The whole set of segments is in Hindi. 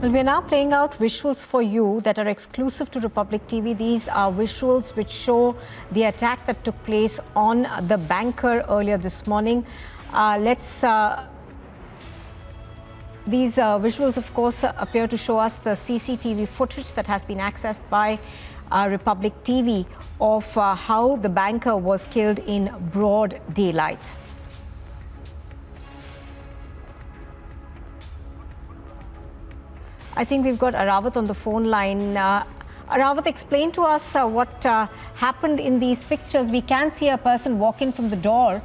Well, we are now playing out visuals for you that are exclusive to Republic TV. These are visuals which show the attack that took place on the banker earlier this morning. These visuals, of course, appear to show us the CCTV footage that has been accessed by Republic TV of how the banker was killed in broad daylight. I think we've got Arawat on the phone line. Arawat, explain to us what happened in these pictures. We can see a person walk in from the door.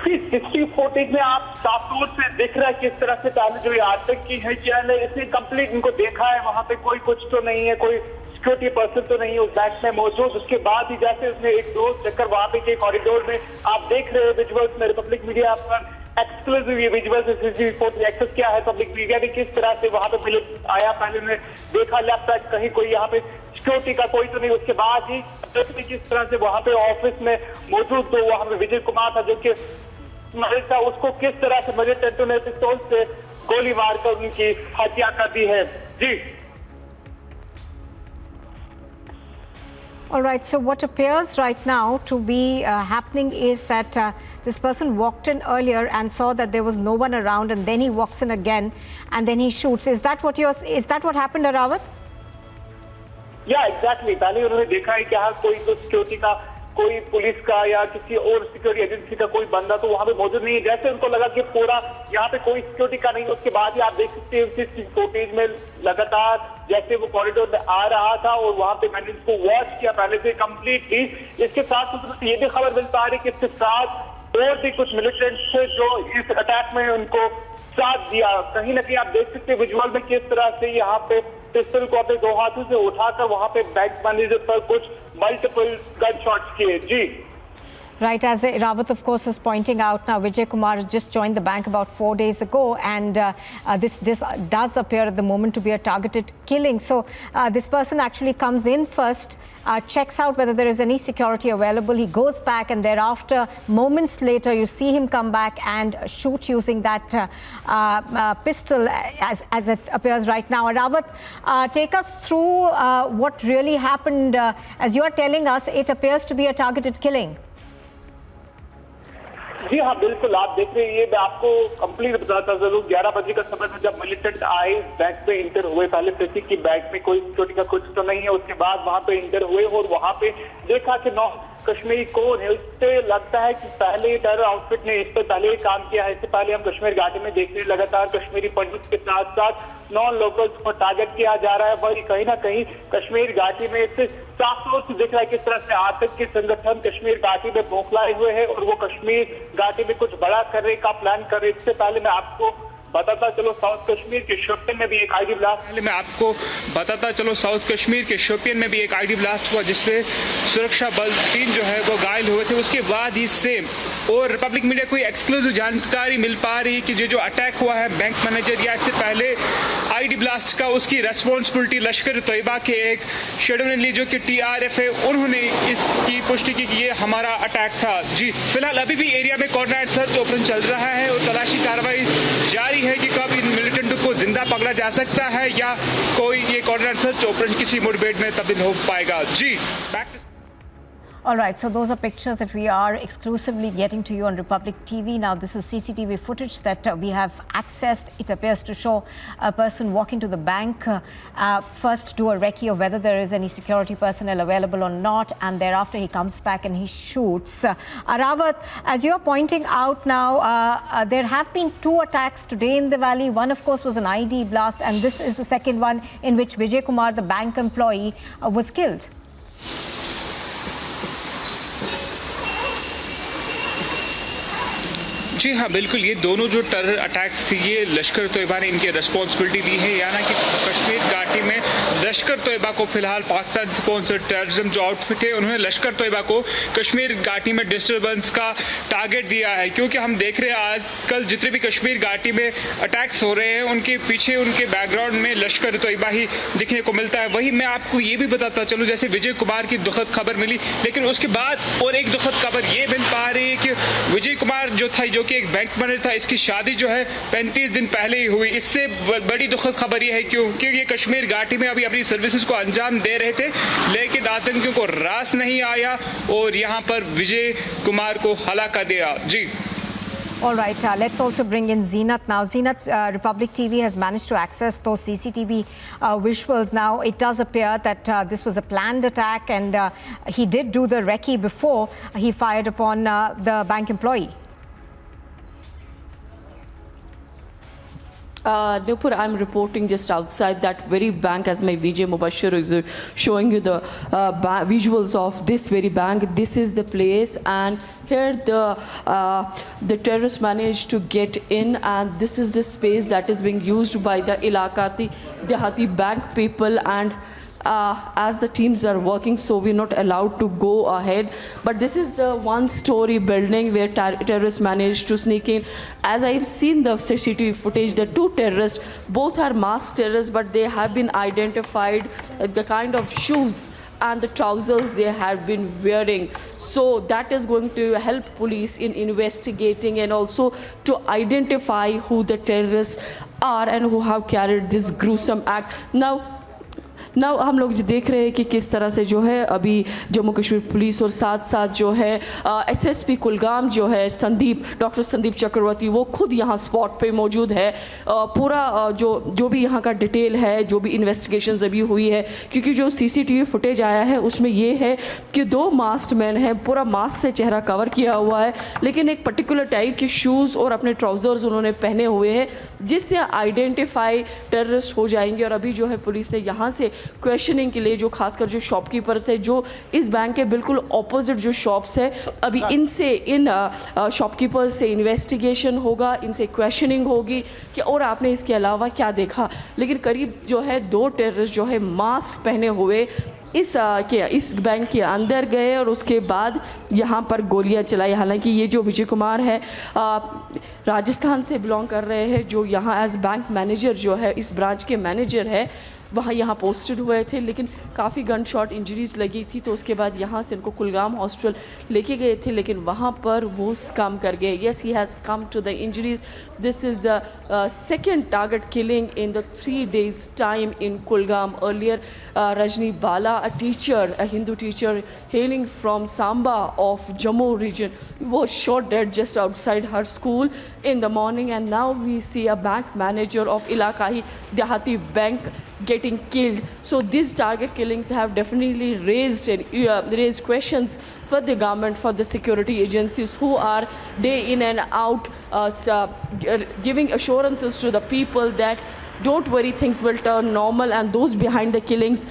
CCTV footage में आप साफ तौर से देख रहा है किस तरह से पहले जो ये आतंकी है क्या इसने कंप्लीट इनको देखा है। वहां पे कोई कुछ तो नहीं है, कोई सिक्योरिटी पर्सन तो नहीं है उस बैंक में मौजूद। उसके बाद ही जैसे उसने एक दो चक्कर वहां पे के कॉरिडोर में आप देख रहे हैं विजुअल्स में रिपब्लिक मीडिया पर एक्सक्लूसिव ये विजुअल्स सीसीटीवी फुटेज एक्सेस किया है पब्लिक मीडिया ने। किस तरह से वहां पे पहले आया, पहले उन्होंने देखा लैपटॉप कहीं कोई यहाँ पे सिक्योरिटी का कोई तो नहीं। उसके बाद ही किस तरह से वहां पे ऑफिस में मौजूद तो वहां पे विजय कुमार था जो कि मरिज था, उसको किस तरह से मरिज टेंटो ने पिस्तौल से गोली मारकर उनकी हत्या कर दी है। जी। All right, so what appears right now to be happening is that this person walked in earlier and saw that there was no one around, and then he walks in again and then he shoots. Is that what happened, Arawat? Yeah, exactly. पहले उन्होंने देखा है कि यहाँ कोई तो सिक्योरिटी का, कोई पुलिस का या किसी और सिक्योरिटी एजेंसी का कोई बंदा तो वहां पे मौजूद नहीं है। जैसे उनको लगा कि पूरा यहाँ पे कोई सिक्योरिटी का नहीं है, उसके बाद ही आप देख सकते हैं उसी फुटेज में लगातार जैसे वो कॉरिडोर में आ रहा था और वहां पे मैंने इसको वॉच किया पहले से कंप्लीटली। इसके साथ साथ ये भी खबर मिल पा रही है कि इसके साथ और भी कुछ मिलिटेंट्स थे जो इस अटैक में उनको साथ दिया। कहीं ना कहीं आप देख सकते हैं विजुअल में किस तरह से यहाँ पे पिस्टल को अपने दो हाथों से उठाकर वहां पे बैंक मैनेजर पर कुछ मल्टीपल गन शॉट्स किए। जी। Right, as Rawat, of course, is pointing out now, Vijay Kumar just joined the bank about 4 days ago, and this does appear at the moment to be a targeted killing. So this person actually comes in first, checks out whether there is any security available. He goes back, and thereafter, moments later, you see him come back and shoot using that pistol, as it appears right now. Rawat, take us through what really happened. As you are telling us, it appears to be a targeted killing. जी हाँ, बिल्कुल। आप देख रहे हैं, ये मैं आपको कंप्लीट बताता जरूर। 11 बजे का समय था जब मिलिटेंट आए, बैंक में इंटर हुए। पहले किसी की बैंक में कोई सिक्योरिटी का कुछ तो नहीं है, उसके बाद वहां पे इंटर हुए और वहां पे देखा कि 9 कश्मीरी कौन है। उससे लगता है कि पहले टेरर आउटफिट ने इस पर पहले ही काम किया है। इससे पहले हम कश्मीर घाटी में देख रहे हैं लगातार कश्मीरी पंडित के साथ साथ नॉन लोकल्स को टारगेट किया जा रहा है। वही कहीं ना कहीं कश्मीर घाटी में इससे साफ तौर से दिख रहा है किस तरह से आतंक के संगठन कश्मीर घाटी में बौखलाए हुए हैं और वो कश्मीर घाटी में कुछ बड़ा करने का प्लान कर रहे हैं। इससे पहले मैं आपको बताता चलो साउथ कश्मीर के शोपियन में भी एक आईडी ब्लास्ट हुआ जिसमें सुरक्षा बल 3 जो है वो घायल हुए थे। उसके बाद ही सेम और रिपब्लिक मीडिया को एक्सक्लूसिव जानकारी मिल पा रही कि जो अटैक हुआ है बैंक मैनेजर या इससे पहले आईडी ब्लास्ट का, उसकी रेस्पॉन्सिबिलिटी लश्कर तैयबा के एक शेडो ने ली जो कि TRF है। उन्होंने इसकी पुष्टि की कि ये हमारा अटैक था। जी, फिलहाल अभी भी एरिया में कोऑर्डिनेट सर्च ऑपरेशन चल रहा है और तलाशी कार्रवाई जारी है कि कब इन मिलिटेंट को जिंदा पकड़ा जा सकता है या कोई ये कोऑर्डिनेट सर्च ऑपरेशन किसी मुठभेड़ में तब्दील हो पाएगा। जी, back to. All right, so those are pictures that we are exclusively getting to you on Republic TV. Now, this is CCTV footage that we have accessed. It appears to show a person walk into the bank, first do a recce of whether there is any security personnel available or not, and thereafter he comes back and he shoots. Arawat, as you are pointing out now, there have been 2 attacks today in the valley. One, of course, was an ID blast, and this is the second one in which Vijay Kumar, the bank employee, was killed. जी हाँ, बिल्कुल। ये दोनों जो टेरर अटैक्स थी ये लश्कर तैयबा ने इनकी रिस्पॉन्सिबिलिटी ली है, यानी कि कश्मीर घाटी में लश्कर तैयबा को फिलहाल पाकिस्तान स्पॉन्सर्ड टेररिज्म जो आउटफिट है उन्होंने लश्कर तैयबा को कश्मीर घाटी में डिस्टर्बेंस का टारगेट दिया है। क्योंकि हम देख रहे हैं आजकल जितने भी कश्मीर घाटी में अटैक्स हो रहे हैं उनके पीछे उनके बैकग्राउंड में लश्कर तैयबा ही दिखने को मिलता है। वही मैं आपको ये भी बताता चलूँ, जैसे विजय कुमार की दुखद खबर मिली, लेकिन उसके बाद और एक दुखद खबर ये मिल पा रही है कि विजय कुमार जो था जो कि एक बैंक मैनेजर था, इसकी शादी जो है 35 दिन पहले ही हुई। इससे बड़ी दुखद खबर यह है क्योंकि ये कश्मीर घाटी में अभी अपनी सर्विसेज को अंजाम दे रहे थे, लेकिन आतंकियों को रास नहीं आया और यहाँ पर विजय कुमार को हलाक कर दिया। जी। All right, let's also bring in Zeenat now. Zeenat, Republic TV has managed to access those CCTV visuals. Now, it does appear that this was a planned attack, and he did do the recce before he fired upon the bank employee. Nupur, I'm reporting just outside that very bank as my Vijay Mubashir is showing you the visuals of this very bank. This is the place, and here the terrorists managed to get in, and this is the space that is being used by the Ilakati Dehati bank people. And as the teams are working, so we're not allowed to go ahead. But this is the one-story building where terrorists managed to sneak in. As I've seen the CCTV footage, the two terrorists, both are masked terrorists, but they have been identified, the kind of shoes and the trousers they have been wearing. So that is going to help police in investigating and also to identify who the terrorists are and who have carried this gruesome act. Now हम लोग जो देख रहे हैं कि किस तरह से जो है अभी जम्मू कश्मीर पुलिस और साथ साथ जो है एसएसपी कुलगाम जो है डॉक्टर संदीप चक्रवर्ती, वो खुद यहाँ स्पॉट पे मौजूद है। पूरा जो भी यहाँ का डिटेल है, जो भी इन्वेस्टिगेशंस अभी हुई है, क्योंकि जो सीसीटीवी फुटेज आया है उसमें ये है कि दो मास्क्ड मैन हैं, पूरा मास्क से चेहरा कवर किया हुआ है, लेकिन एक पर्टिकुलर टाइप के शूज़ और अपने ट्राउज़र्स उन्होंने पहने हुए हैं, जिससे आइडेंटिफाई टेररिस्ट हो जाएंगे। और अभी जो है पुलिस ने यहाँ से क्वेश्चनिंग के लिए जो खासकर जो शॉपकीपर्स है, जो इस बैंक के बिल्कुल ऑपोजिट जो शॉप्स है, अभी इन शॉपकीपर्स से इन्वेस्टिगेशन होगा, इनसे क्वेश्चनिंग होगी कि और आपने इसके अलावा क्या देखा। लेकिन करीब जो है 2 टेररिस्ट जो है मास्क पहने हुए इस बैंक के अंदर गए और उसके बाद यहाँ पर गोलियाँ चलाई। हालांकि ये जो विजय कुमार है राजस्थान से बिलोंग कर रहे हैं, जो यहाँ एज बैंक मैनेजर जो है इस ब्रांच के मैनेजर है, वहाँ यहाँ पोस्टेड हुए थे, लेकिन काफ़ी गन शॉट इंजरीज लगी थी, तो उसके बाद यहाँ से इनको कुलगाम हॉस्पिटल लेके गए थे, लेकिन वहाँ पर वो स्कम कर गए। Yes, he has come to the injuries. This is the second target killing in the 3 days time in Kulgam. Earlier Rajni Bala, a teacher, a Hindu teacher hailing from Samba of Jammu region, was shot dead just outside her school in the morning, and now we see a bank manager of Ilakahi Dehati Bank getting killed. So these target killings have definitely raised questions for the government, for the security agencies who are day in and out giving assurances to the people that don't worry, things will turn normal and those behind the killings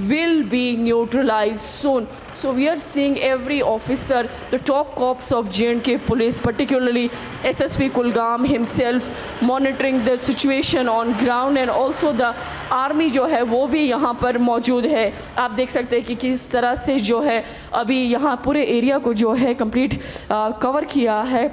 will be neutralized soon. So we are seeing every officer, the top cops of J&K police, particularly SSP Kulgam himself, monitoring the situation on ground, and also the army जो है वो भी यहाँ पर मौजूद है। आप देख सकते हैं कि किस तरह से जो है अभी यहाँ पूरे एरिया को जो है कंप्लीट कवर किया है,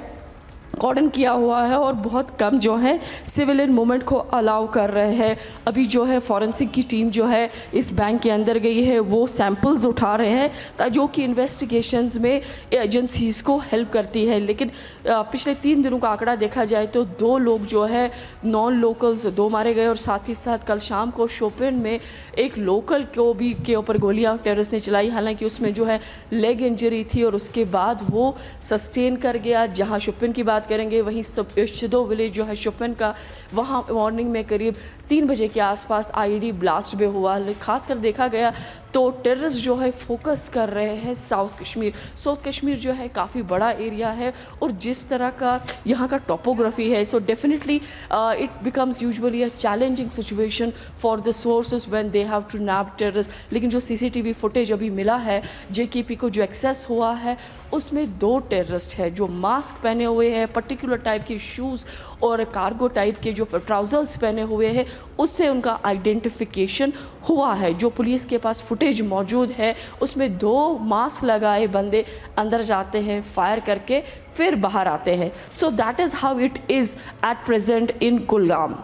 कॉर्डन किया हुआ है, और बहुत कम जो है सिविलियन मूवमेंट को अलाउ कर रहे हैं। अभी जो है फॉरेंसिक की टीम जो है इस बैंक के अंदर गई है, वो सैंपल्स उठा रहे हैं ताकि जो कि इन्वेस्टिगेशंस में एजेंसीज़ को हेल्प करती है। लेकिन पिछले 3 दिनों का आंकड़ा देखा जाए तो 2 लोग जो है नॉन लोकल्स 2 मारे गए, और साथ ही साथ कल शाम को शोपिन में एक लोकल के ऊपर गोलियां टेररिस्ट ने चलाई। हालांकि उसमें जो है लेग इंजरी थी और उसके बाद वो सस्टेन कर गया। जहां शोपिन की बात करेंगे, वहीं शिदो विलेज जो है शोपिन का, वहाँ मॉर्निंग में करीब 3 बजे के आसपास आईईडी ब्लास्ट भी हुआ। खासकर देखा गया तो टेररिस्ट जो है फोकस कर रहे हैं साउथ कश्मीर जो है काफ़ी बड़ा एरिया है, और जिस तरह का यहाँ का टोपोग्राफी है, so definitely it becomes usually a challenging situation for the sources when they have to nab terrorist. लेकिन जो सीसीटीवी फुटेज अभी मिला है जेकेपी को जो एक्सेस हुआ है, उसमें 2 टेररिस्ट है जो मास्क पहने हुए हैं, पर्टिकुलर टाइप के शूज़ और कार्गो टाइप के जो ट्राउजर्स पहने हुए हैं, उससे उनका आइडेंटिफिकेशन हुआ है। जो पुलिस के पास फुटेज मौजूद है उसमें 2 मास्क लगाए बंदे अंदर जाते हैं, फायर करके फिर बाहर आते हैं। So that is how it is at present in Kulgam.